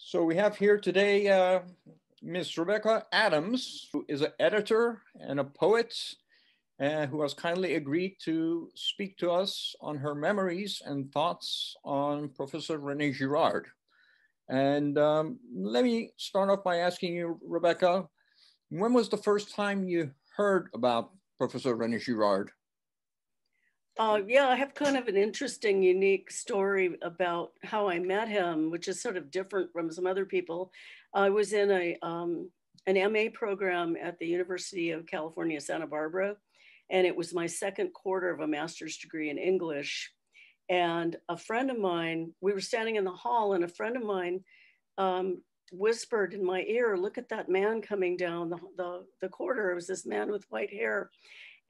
So we have here today Ms. Rebecca Adams, who is an editor and a poet, who has kindly agreed to speak to us on her memories and thoughts on Professor René Girard. And let me start off by asking you, Rebecca, when was the first time you heard about Professor René Girard? Yeah, I have kind of an interesting, unique story about how I met him, which is sort of different from some other people. I was in an MA program at the University of California, Santa Barbara, and it was my second quarter of a master's degree in English. And a friend of mine, we were standing in the hall, and a friend of mine whispered in my ear, "Look at that man coming down the corridor." It was this man with white hair.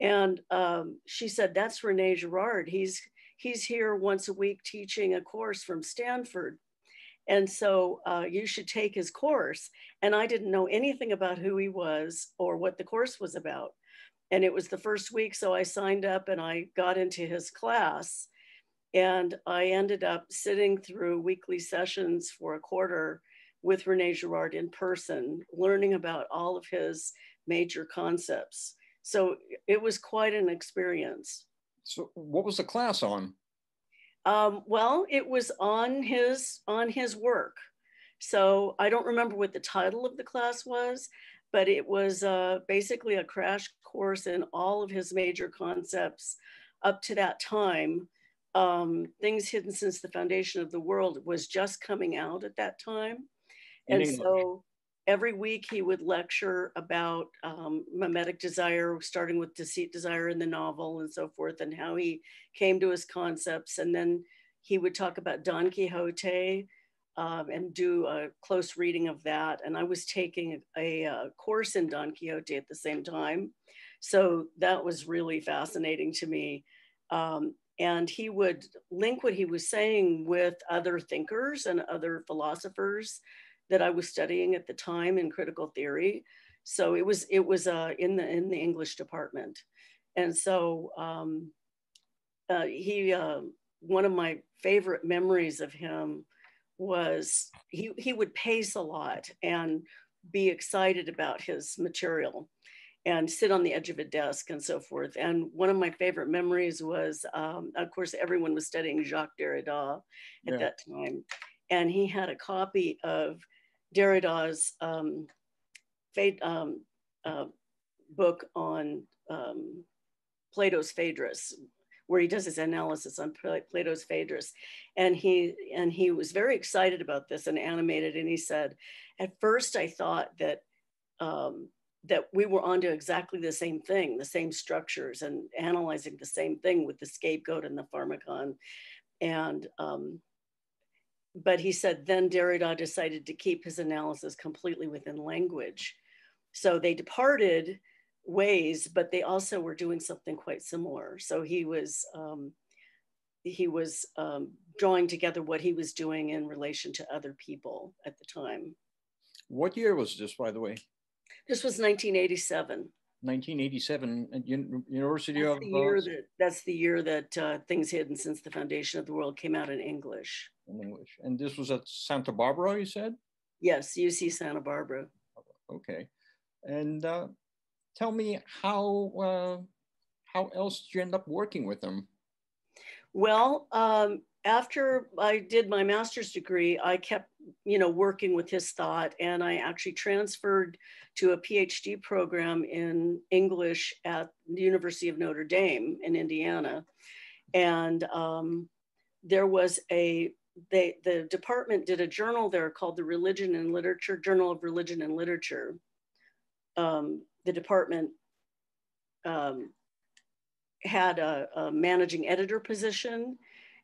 And she said, "That's René Girard. He's here once a week teaching a course from Stanford. And so you should take his course." And I didn't know anything about who he was or what the course was about. And it was the first week, so I signed up and I got into his class. And I ended up sitting through weekly sessions for a quarter with René Girard in person, learning about all of his major concepts. So it was quite an experience. So what was the class on? Well, it was on his work. So I don't remember what the title of the class was, but it was basically a crash course in all of his major concepts up to that time. Things Hidden Since the Foundation of the World was just coming out at that time. And so every week he would lecture about mimetic desire, starting with deceit, desire in the novel and so forth, and how he came to his concepts. And then he would talk about Don Quixote and do a close reading of that. And I was taking a course in Don Quixote at the same time. So that was really fascinating to me. And he would link what he was saying with other thinkers and other philosophers that I was studying at the time in critical theory. So it was in the English department. And so one of my favorite memories of him was he would pace a lot and be excited about his material and sit on the edge of a desk and so forth. And one of my favorite memories was, of course, everyone was studying Jacques Derrida at that time. And he had a copy of Derrida's book on Plato's Phaedrus, where he does his analysis on Plato's Phaedrus. And he was very excited about this and animated. And he said, "At first I thought that we were onto exactly the same thing, the same structures, and analyzing the same thing with the scapegoat and the pharmacon." And but he said, then Derrida decided to keep his analysis completely within language. So they departed ways, but they also were doing something quite similar. So he was drawing together what he was doing in relation to other people at the time. What year was this, by the way? This was 1987. 1987 at University of... That's the year that Things Hidden Since the Foundation of the World came out in English. In English. And this was at Santa Barbara, you said? Yes, UC Santa Barbara. Okay. And tell me how else did you end up working with them? Well, after I did my master's degree, I kept, working with his thought, and I actually transferred to a PhD program in English at the University of Notre Dame in Indiana. And there was the department did a journal there called the Journal of Religion and Literature. The department had a managing editor position.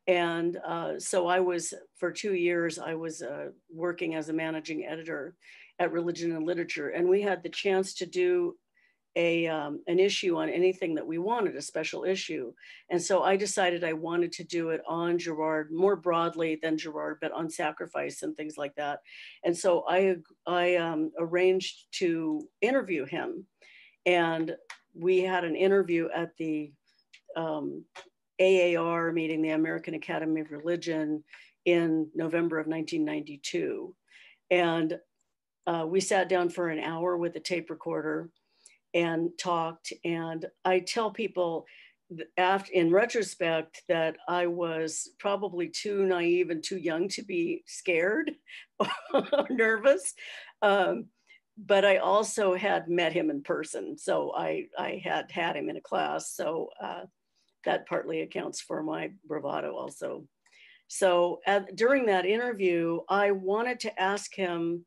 And so for 2 years, I was working as a managing editor at Religion and Literature. And we had the chance to do an issue on anything that we wanted, a special issue. And so I decided I wanted to do it on Girard, more broadly than Girard, but on sacrifice and things like that. And so I arranged to interview him. And we had an interview at the AAR meeting, the American Academy of Religion, in November of 1992. And we sat down for an hour with a tape recorder and talked. And I tell people in retrospect that I was probably too naive and too young to be scared or nervous. But I also had met him in person. So I had him in a class. So that partly accounts for my bravado also. So during that interview, I wanted to ask him,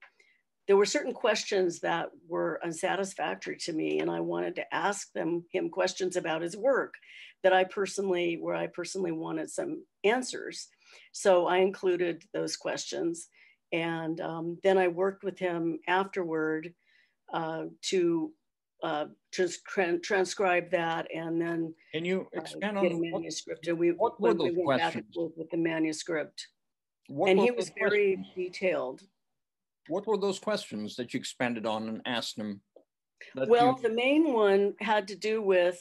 there were certain questions that were unsatisfactory to me, and I wanted to ask him questions about his work where I personally wanted some answers. So I included those questions. And then I worked with him afterward to transcribe that, and then Can you expand get on a manuscript. And we what were those went back and questions? forth with the manuscript. What And were he those was very questions? detailed. What were those questions that you expanded on and asked him? Well, the main one had to do with,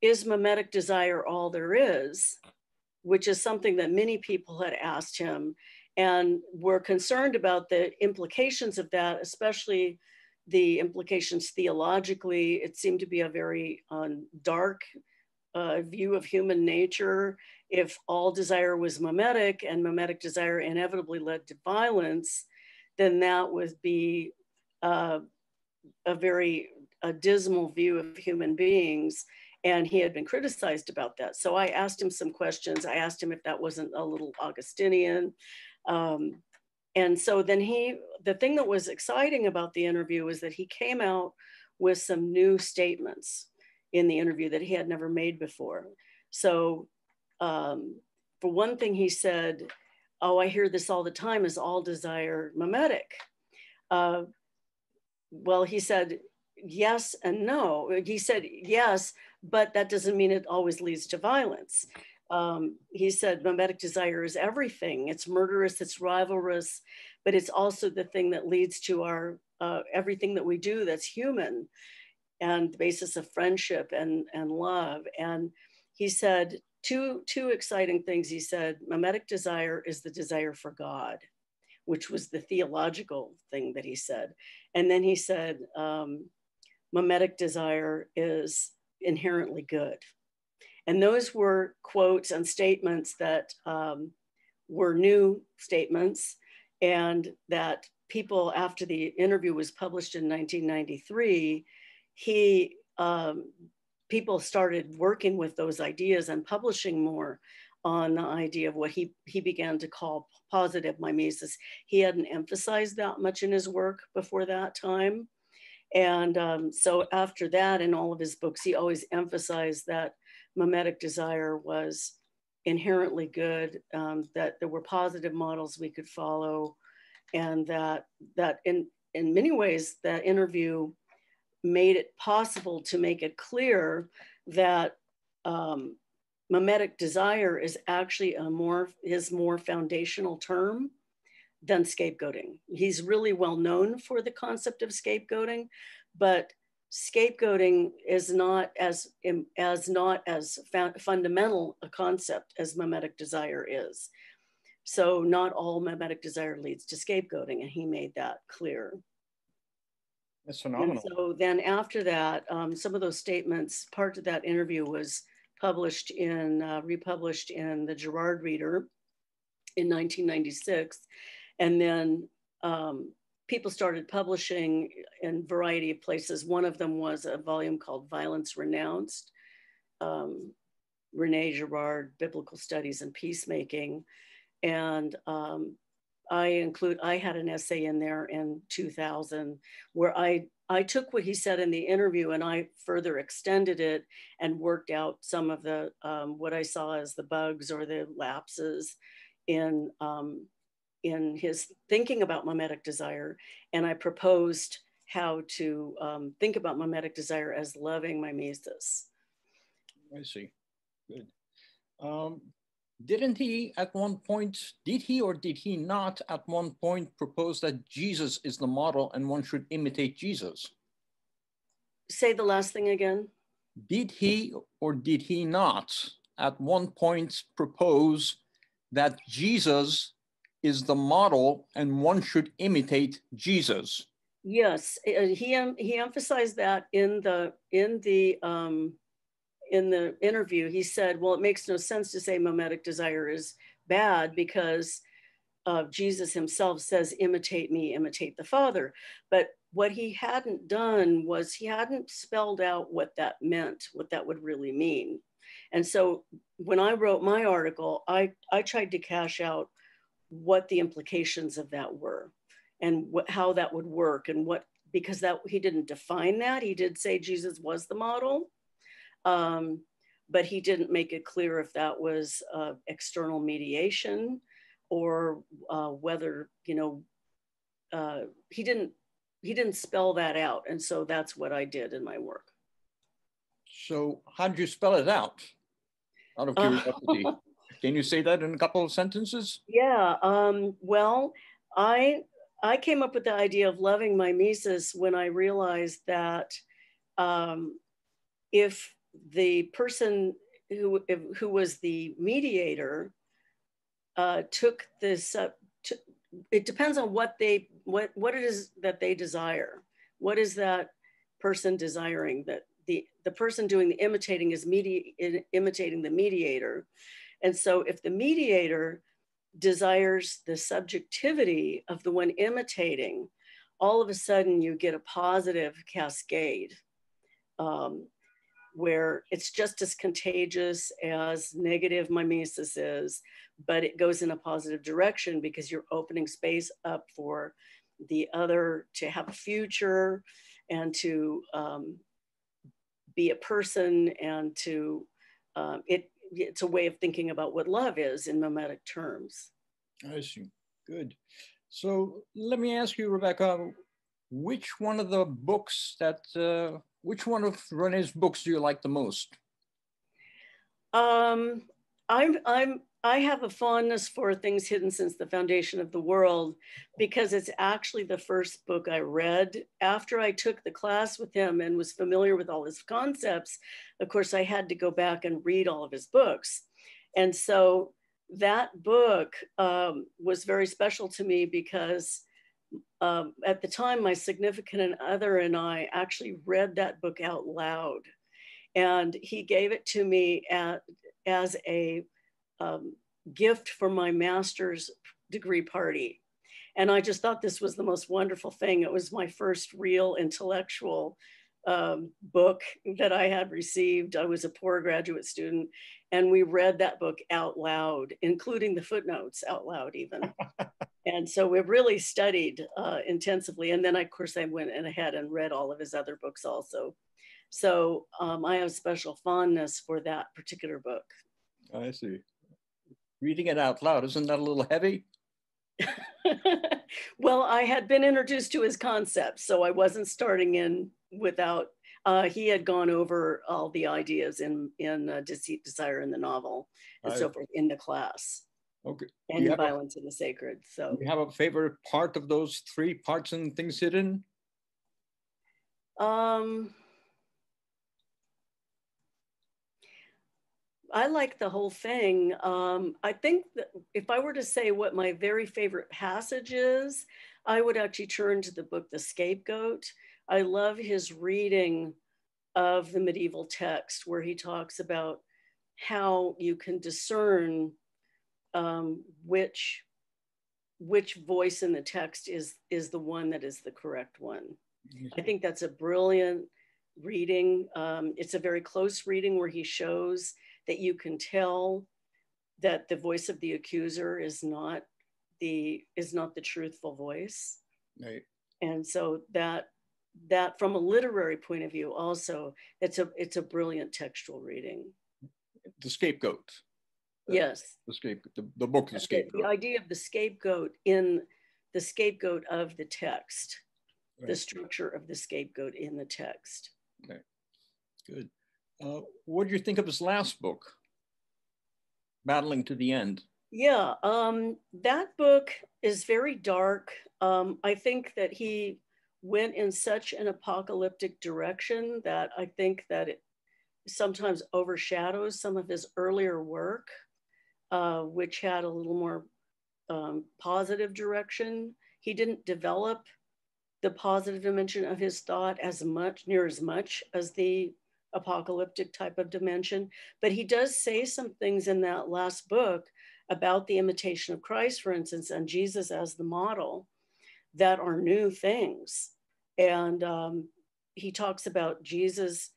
is mimetic desire all there is? Which is something that many people had asked him and were concerned about the implications of that, especially the implications theologically. It seemed to be a very dark view of human nature. If all desire was mimetic and mimetic desire inevitably led to violence, then that would be a very dismal view of human beings. And he had been criticized about that. So I asked him some questions. I asked him if that wasn't a little Augustinian. And so then the thing that was exciting about the interview was that he came out with some new statements in the interview that he had never made before. So for one thing, he said, oh, I hear this all the time, is all desire mimetic? Well, he said, yes and no. He said, yes, but that doesn't mean it always leads to violence. He said, mimetic desire is everything. It's murderous, it's rivalrous, but it's also the thing that leads to our everything that we do that's human and the basis of friendship and love. And he said two exciting things. He said, mimetic desire is the desire for God, which was the theological thing that he said. And then he said, mimetic desire is inherently good. And those were quotes and statements that were new statements, and that people, after the interview was published in 1993, people started working with those ideas and publishing more on the idea of what he began to call positive mimesis. He hadn't emphasized that much in his work before that time. And so after that, in all of his books, he always emphasized that mimetic desire was inherently good, that there were positive models we could follow, and that in many ways, that interview made it possible to make it clear that mimetic desire is actually his more foundational term than scapegoating. He's really well known for the concept of scapegoating, but scapegoating is not as fundamental a concept as mimetic desire is. So not all mimetic desire leads to scapegoating, and he made that clear. That's phenomenal. And so then after that, some of those statements, part of that interview was republished in the Girard Reader in 1996. And then people started publishing in a variety of places. One of them was a volume called Violence Renounced, René Girard, Biblical Studies and Peacemaking. And I had an essay in there in 2000 where I took what he said in the interview and I further extended it and worked out some of the, what I saw as the bugs or the lapses in his thinking about mimetic desire. And I proposed how to think about mimetic desire as loving mimesis. I see. Good. Didn't he at one point, did he or did he not at one point propose that Jesus is the model and one should imitate Jesus? Say the last thing again. Did he or did he not at one point propose that Jesus is the model and one should imitate Jesus. Yes, he emphasized that in the interview. He said, well, it makes no sense to say mimetic desire is bad because Jesus himself says, imitate me, imitate the Father. But what he hadn't done was he hadn't spelled out what that meant, what that would really mean. And so when I wrote my article, I tried to cash out what the implications of that were and how that would work, and because that he didn't define that. He did say Jesus was the model, but he didn't make it clear if that was external mediation or whether, he didn't spell that out. And so that's what I did in my work. So how did you spell it out of curiosity? Can you say that in a couple of sentences? Yeah, well, I came up with the idea of loving mimesis when I realized that if the person who was the mediator took this it depends on what it is that they desire. What is that person desiring? That the person doing the imitating is imitating the mediator. And so if the mediator desires the subjectivity of the one imitating, all of a sudden you get a positive cascade where it's just as contagious as negative mimesis is, but it goes in a positive direction because you're opening space up for the other to have a future and to be a person, and to it's a way of thinking about what love is in mimetic terms. I see. Good. So let me ask you, Rebecca, which one of René's books do you like the most? I have a fondness for Things Hidden Since the Foundation of the World because it's actually the first book I read. After I took the class with him and was familiar with all his concepts, of course, I had to go back and read all of his books. And so that book was very special to me because at the time, my significant other and I actually read that book out loud. And he gave it to me as a gift for my master's degree party. And I just thought this was the most wonderful thing. It was my first real intellectual book that I had received. I was a poor graduate student, and we read that book out loud, including the footnotes out loud even. And so we really studied intensively. And then, of course, I went ahead and read all of his other books also. So I have special fondness for that particular book. I see. Reading it out loud, isn't that a little heavy? Well, I had been introduced to his concepts, so I wasn't starting in without, he had gone over all the ideas in Deceit, Desire in the novel and so forth in the class. Okay. And Violence in the Sacred. So do you have a favorite part of those 3 parts in Things Hidden? I like the whole thing. I think that if I were to say what my very favorite passage is, I would actually turn to the book, The Scapegoat. I love his reading of the medieval text where he talks about how you can discern which voice in the text is the one that is the correct one. I think that's a brilliant reading. It's a very close reading where he shows that you can tell that the voice of the accuser is not the truthful voice. Right. And so that from a literary point of view also, it's a brilliant textual reading. The Scapegoat. Yes. The Scapegoat, the book, The Scapegoat. The idea of the scapegoat in the scapegoat of the text, right. The structure of the scapegoat in the text. Okay, good. What did you think of his last book, Battling to the End? Yeah, that book is very dark. I think that he went in such an apocalyptic direction that I think that it sometimes overshadows some of his earlier work, which had a little more positive direction. He didn't develop the positive dimension of his thought near as much as the apocalyptic type of dimension, but he does say some things in that last book about the imitation of Christ, for instance, and Jesus as the model, that are new things. And he talks about Jesus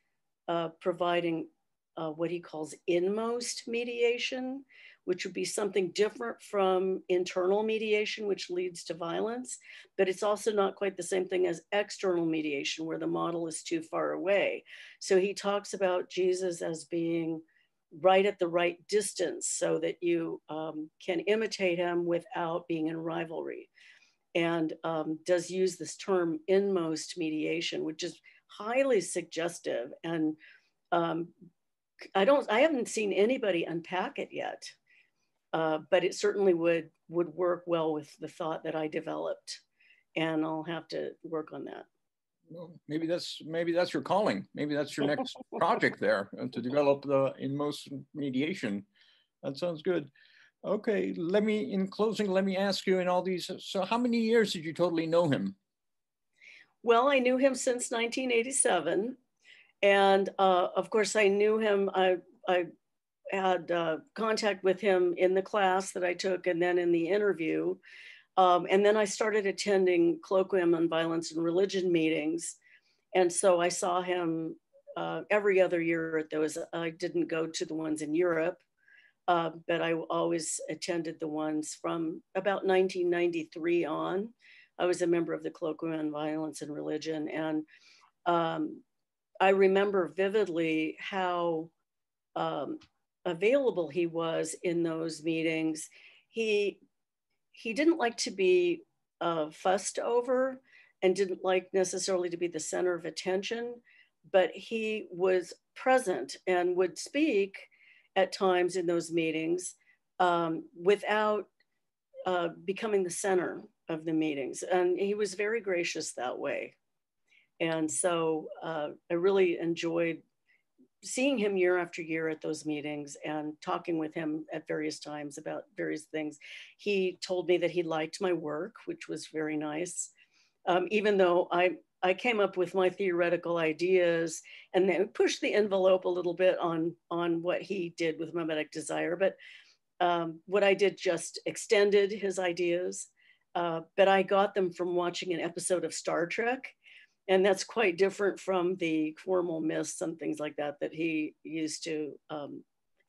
providing what he calls inmost mediation, which would be something different from internal mediation, which leads to violence. But it's also not quite the same thing as external mediation, where the model is too far away. So he talks about Jesus as being right at the right distance so that you can imitate him without being in rivalry. And does use this term inmost mediation, which is highly suggestive. And I haven't seen anybody unpack it yet, but it certainly would work well with the thought that I developed, and I'll have to work on that. Well, maybe that's your calling. Maybe that's your next project there, to develop the inmost mediation. That sounds good. Okay, in closing, let me ask you, in all these, so how many years did you totally know him? Well, I knew him since 1987. And of course, I knew him, I had contact with him in the class that I took and then in the interview. And then I started attending Colloquium on Violence and Religion meetings. And so I saw him every other year at those. I didn't go to the ones in Europe, but I always attended the ones from about 1993 on. I was a member of the Colloquium on Violence and Religion. And I remember vividly how available he was in those meetings. He didn't like to be fussed over and didn't like necessarily to be the center of attention, but he was present and would speak at times in those meetings without becoming the center of the meetings. And he was very gracious that way. And so I really enjoyed seeing him year after year at those meetings and talking with him at various times about various things. He told me that he liked my work, which was very nice. Even though I came up with my theoretical ideas and then pushed the envelope a little bit on what he did with mimetic desire. But what I did just extended his ideas. But I got them from watching an episode of Star Trek. And that's quite different from the formal myths and things like that he used to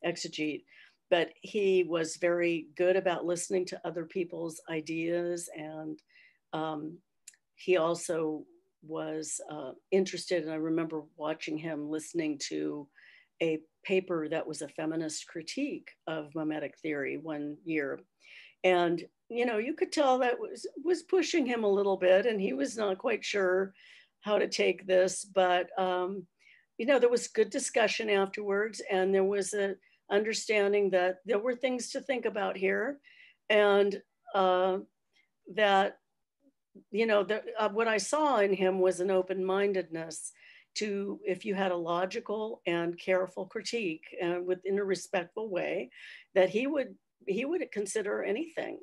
exegete. But he was very good about listening to other people's ideas. And he also was interested, and I remember watching him listening to a paper that was a feminist critique of mimetic theory one year. And, you could tell that was pushing him a little bit, and he was not quite sure how to take this, but there was good discussion afterwards, and there was an understanding that there were things to think about here, and that what I saw in him was an open-mindedness to, if you had a logical and careful critique and within a respectful way, that he would consider anything,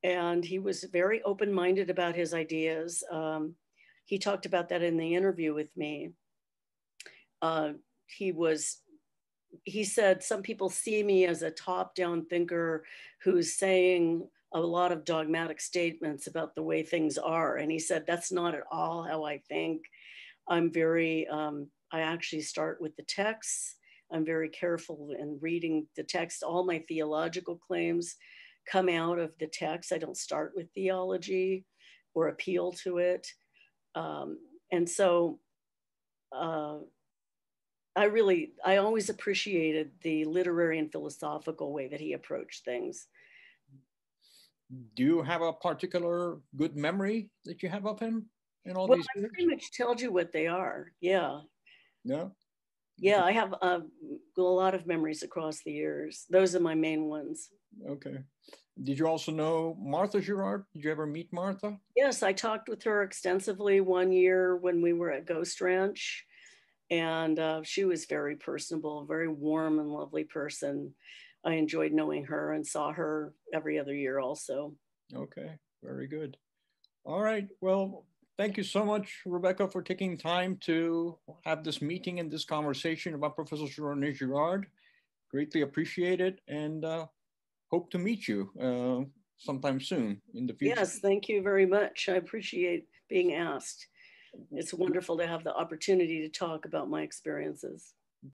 and he was very open-minded about his ideas. He talked about that in the interview with me. He said, some people see me as a top-down thinker who's saying a lot of dogmatic statements about the way things are. And he said, that's not at all how I think. I'm very, I actually start with the texts. I'm very careful in reading the text. All my theological claims come out of the text. I don't start with theology or appeal to it. And so I always appreciated the literary and philosophical way that he approached things. Do you have a particular good memory that you have of him in all these years? I pretty much told you what they are. Yeah. Yeah. Yeah, I have a lot of memories across the years. Those are my main ones. Okay. Did you also know Martha Girard? Did you ever meet Martha? Yes, I talked with her extensively one year when we were at Ghost Ranch. And she was very personable, very warm and lovely person. I enjoyed knowing her and saw her every other year also. Okay, very good. All right. Well, thank you so much, Rebecca, for taking time to have this meeting and this conversation about Professor René Girard. Greatly appreciate it, and hope to meet you sometime soon in the future. Yes, thank you very much. I appreciate being asked. It's wonderful to have the opportunity to talk about my experiences.